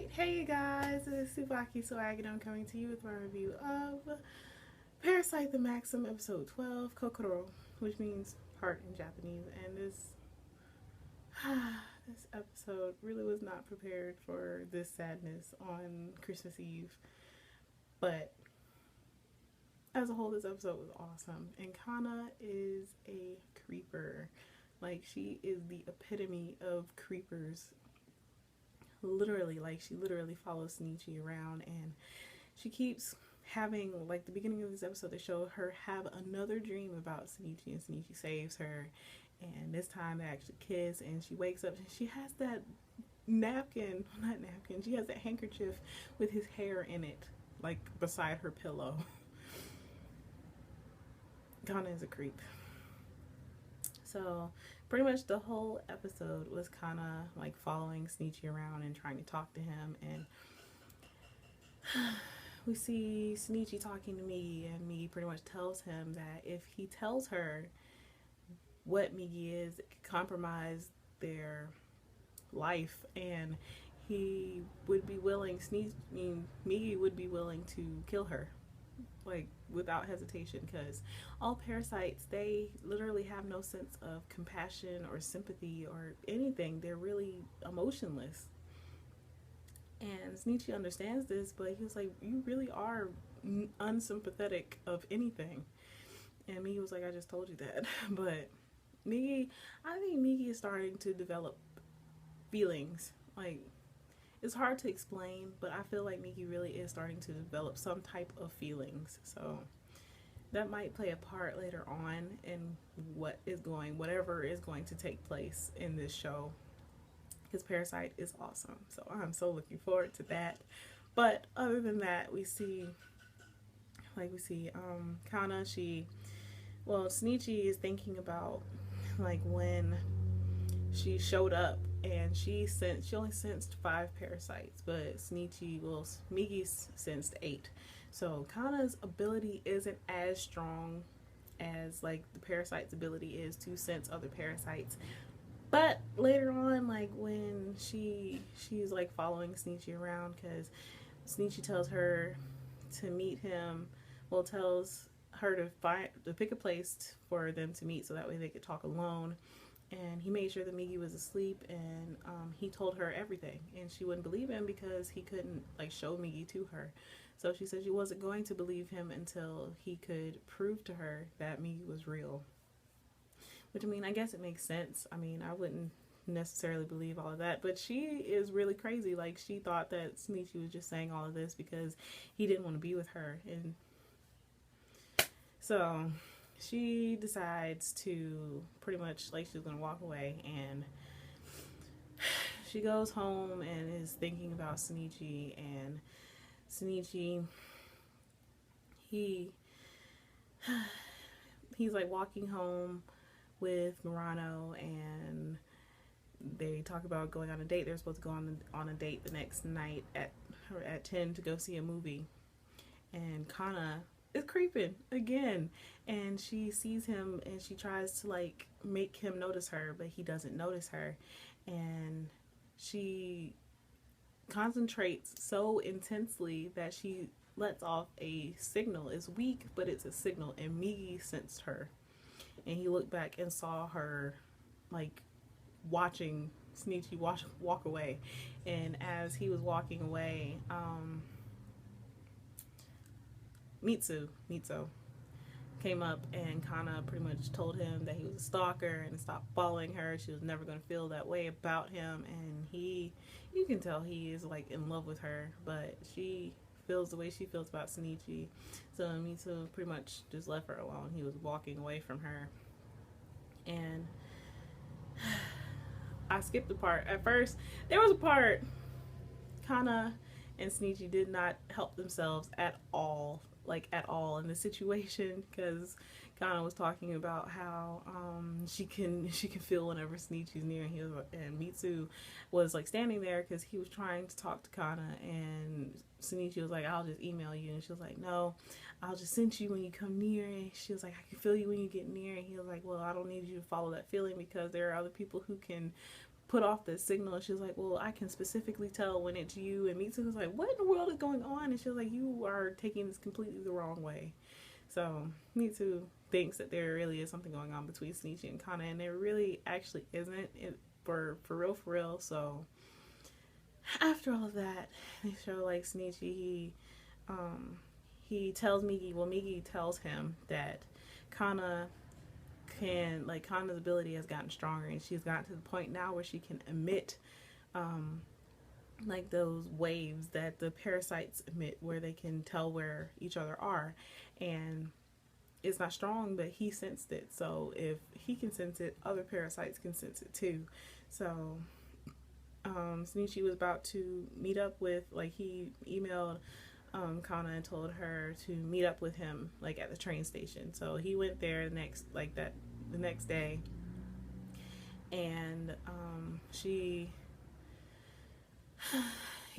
Alright, hey you guys, it's TsubakiSwagg and I'm coming to you with my review of Parasite the Maxim episode 12, Kokoro, which means heart in Japanese. And this episode really was not prepared for this sadness on Christmas Eve. But as a whole, this episode was awesome. And Kana is a creeper. Like, she is the epitome of creepers. Literally, like, she literally follows Shinichi around, and she keeps having, like, the beginning of this episode, they show her have another dream about Shinichi, and Shinichi saves her, and this time they actually kiss, and she wakes up and she has that napkin, not napkin, she has that handkerchief with his hair in it, like, beside her pillow. Kana is a creep. So pretty much the whole episode was kind of like following Shinichi around and trying to talk to him, and we see Shinichi talking to Migi, and Migi pretty much tells him that if he tells her what Migi is, it could compromise their life, and he would be willing, Migi would be willing to kill her, like, without hesitation, because all parasites, they literally have no sense of compassion or sympathy or anything. They're really emotionless, and Nietzsche understands this, but he was like, you really are unsympathetic of anything. And Migi was like, I just told you that. But Migi, I think Migi is starting to develop feelings. Like, it's hard to explain, but I feel like Migi really is starting to develop some type of feelings. So that might play a part later on in whatever is going to take place in this show. Because Parasite is awesome. So I'm so looking forward to that. But other than that, we see Kana, Shinichi is thinking about, like, when she showed up, and she only sensed 5 parasites, but Migi sensed 8. So Kana's ability isn't as strong as, like, the parasite's ability is to sense other parasites. But later on, like, when she's like following Shinichi around, because Shinichi tells her to meet him, tells her to pick a place for them to meet so that way they could talk alone. And he made sure that Migi was asleep, and he told her everything, and she wouldn't believe him because he couldn't, like, show Migi to her. So she said she wasn't going to believe him until he could prove to her that Migi was real. Which, I mean, I guess it makes sense. I mean, I wouldn't necessarily believe all of that, but she is really crazy. Like, she thought that Shinichi was just saying all of this because he didn't want to be with her. And so she decides to pretty much, like, she's gonna walk away, and she goes home and is thinking about Shinichi. And Shinichi, he's like walking home with Murano, and they talk about going on a date. They're supposed to go on a date the next night at 10 to go see a movie. And Kana is creeping again, and she sees him, and she tries to, like, make him notice her, but he doesn't notice her. And she concentrates so intensely that she lets off a signal. It's weak, but it's a signal, and Migi sensed her, and he looked back and saw her, like, watching Shinichi walk away. And as he was walking away, Mitsu came up, and Kana pretty much told him that he was a stalker and to stop following her. She was never going to feel that way about him, and you can tell he is, like, in love with her, but she feels the way she feels about Shinichi. So Mitsu pretty much just left her alone. He was walking away from her, and I skipped the part. At first, there was a part, Kana and Shinichi did not help themselves at all, like, at all, in the situation, because Kana was talking about how she can feel whenever Shinichi's near, and Mitsu was, like, standing there because he was trying to talk to Kana, and Shinichi was like, I'll just email you, and she was like, no, I'll just send you when you come near. And she was like, I can feel you when you get near. And he was like, well, I don't need you to follow that feeling because there are other people who can put off the signal. And she was like, well, I can specifically tell when it's you. And Mitsu was like, what in the world is going on? And she was like, you are taking this completely the wrong way. So Mitsu thinks that there really is something going on between Shinichi and Kana, and there really actually isn't, for real. So after all of that, they show like Shinichi, he tells Migi, well, Migi tells him that Kana Kana's ability has gotten stronger, and she's gotten to the point now where she can emit like those waves that the parasites emit, where they can tell where each other are. And it's not strong, but he sensed it. So if he can sense it, other parasites can sense it too. So Shinichi was about to meet up with, like, he emailed Kana and told her to meet up with him like at the train station. So he went there the next day, and she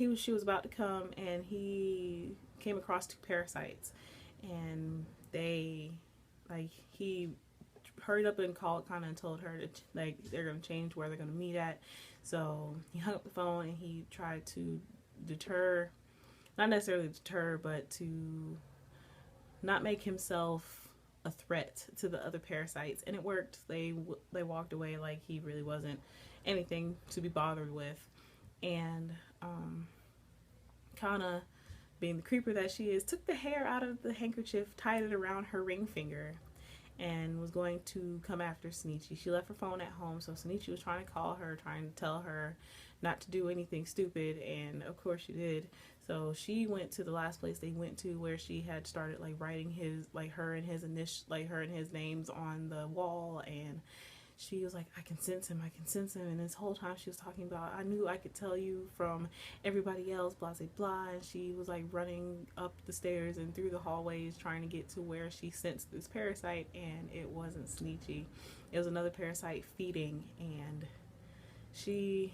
was about to come, and he came across two parasites, and he hurried up and called Kana and told her that they're gonna change where they're gonna meet at. So he hung up the phone, and he tried to not necessarily deter, but to not make himself a threat to the other parasites, and it worked. They walked away like he really wasn't anything to be bothered with. And Kana, being the creeper that she is, took the hair out of the handkerchief, tied it around her ring finger, and was going to come after Shinichi. She left her phone at home, so Shinichi was trying to call her, trying to tell her not to do anything stupid, and of course she did. So she went to the last place they went to, where she had started writing her and his names on the wall, and she was like, I can sense him. And this whole time she was talking about, I knew I could tell you from everybody else, blah, blah, blah. And she was running up the stairs and through the hallways trying to get to where she sensed this parasite, and it wasn't Shinichi. It was another parasite feeding, and she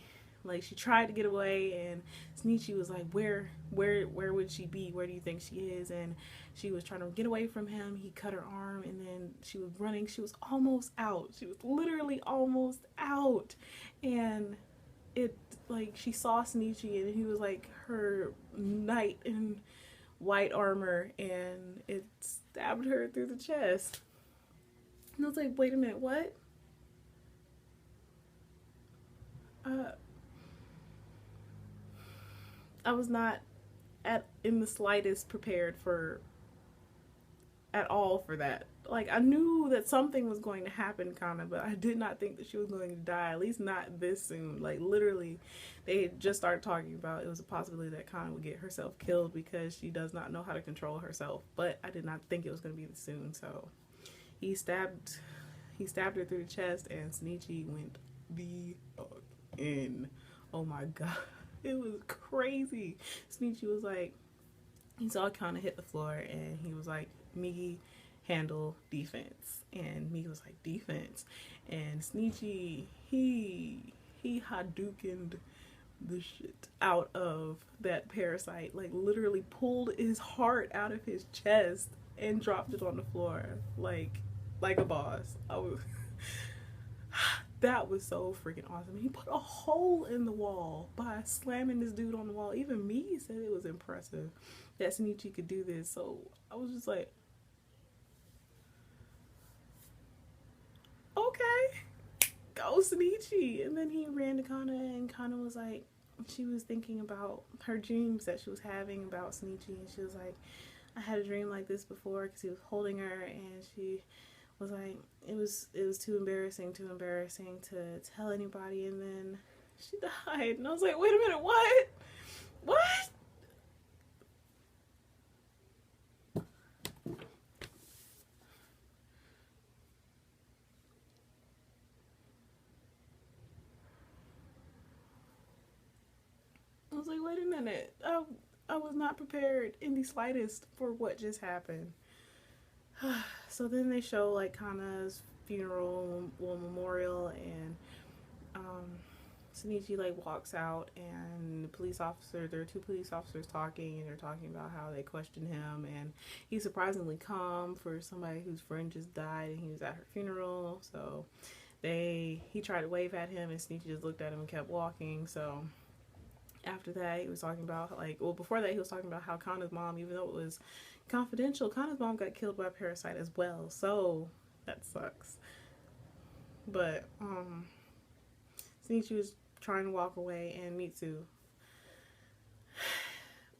tried to get away, and Shinichi was like, where would she be? Where do you think she is? And she was trying to get away from him. He cut her arm, and then she was running. She was almost out. She was literally almost out. And she saw Shinichi, and he was her knight in white armor, and it stabbed her through the chest. And I was like, wait a minute, what? I was not in the slightest prepared at all for that. I knew that something was going to happen, but I did not think that she was going to die, at least not this soon. Literally, they had just started talking about it was a possibility that Kana would get herself killed because she does not know how to control herself. But I did not think it was going to be this soon. So he stabbed her through the chest, and Shinichi went the fuck in. Oh my god. It was crazy. Shinichi was he saw Kana hit the floor, and he was like, Migi, handle defense. And Migi was like, defense. And Shinichi, he Hadoukened the shit out of that parasite. Literally pulled his heart out of his chest and dropped it on the floor. Like a boss. That was so freaking awesome. He put a hole in the wall by slamming this dude on the wall. Even me said it was impressive that Shinichi could do this. So I was just like, okay, go Shinichi. And then he ran to Kana, and Kana was like, she was thinking about her dreams that she was having about Shinichi, and she was like, I had a dream like this before, because he was holding her, and she was like, it was too embarrassing to tell anybody, and then she died. And I was like, wait a minute, what? I was like, wait a minute, I was not prepared in the slightest for what just happened. So then they show Kana's funeral, memorial, and Shinichi walks out, and there are two police officers talking, and they're talking about how they questioned him, and he's surprisingly calm for somebody whose friend just died and he was at her funeral. So he tried to wave at him, and Sneaky just looked at him and kept walking. So after that, he was talking about, like, well, before that, he was talking about how Kana's mom, even though it was confidential, Kana's mom got killed by Parasite as well. So that sucks. But Sneaky was trying to walk away, and Mitsu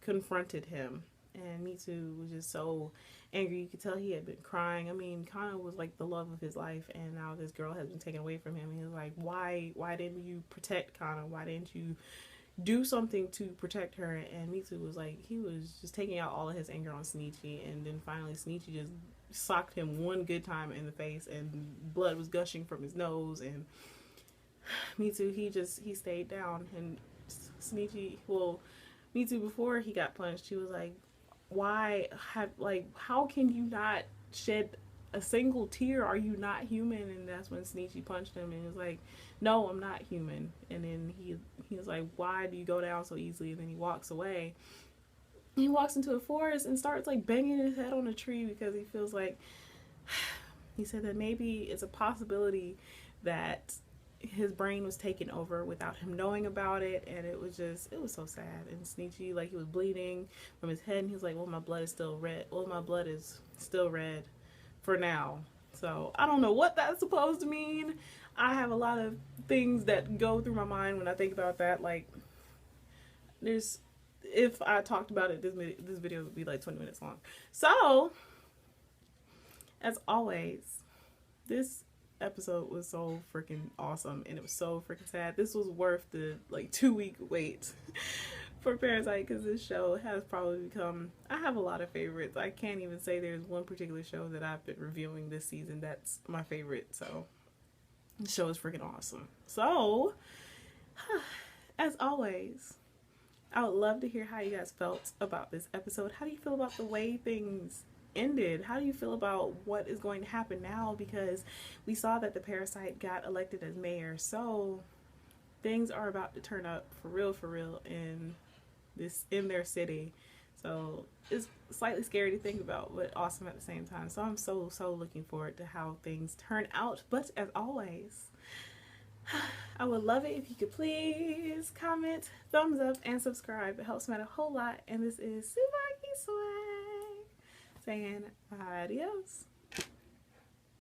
confronted him, and Mitsu was just so angry. You could tell he had been crying. I mean, Kana was like the love of his life, and now this girl has been taken away from him. And he was like, why didn't you protect Kana? Why didn't you do something to protect her? And Mitsu was like, he was just taking out all of his anger on Sneaky, and then finally Sneaky just socked him one good time in the face, and blood was gushing from his nose. And Mitsu, he stayed down. And Sneaky, well, Mitsu, before he got punched, he was like, how can you not shed a single tear? Are you not human? And that's when Sneaky punched him, and he was like, no, I'm not human. And then he was like, why do you go down so easily? And then he walks away. He walks into a forest and starts like banging his head on a tree, because he feels like, he said that maybe it's a possibility that his brain was taken over without him knowing about it. And it was so sad. And Sneaky, like, he was bleeding from his head, and he was like, well, my blood is still red. Well, my blood is still red for now. So I don't know what that's supposed to mean. I have a lot of things that go through my mind when I think about that. Like, if I talked about it, this video would be like 20 minutes long. So, as always, this episode was so freaking awesome, and it was so freaking sad. This was worth the like 2-week wait for Parasite, because this show has probably become, I have a lot of favorites. I can't even say there's one particular show that I've been reviewing this season that's my favorite. So the show is freaking awesome. So as always, I would love to hear how you guys felt about this episode. How do you feel about the way things ended? How do you feel about what is going to happen now? Because we saw that the Parasite got elected as mayor, so things are about to turn up for real in their city. So it's slightly scary to think about, but awesome at the same time. So I'm so looking forward to how things turn out. But as always, I would love it if you could please comment, thumbs up, and subscribe. It helps me out a whole lot. And this is TsubakiSwagg saying adios.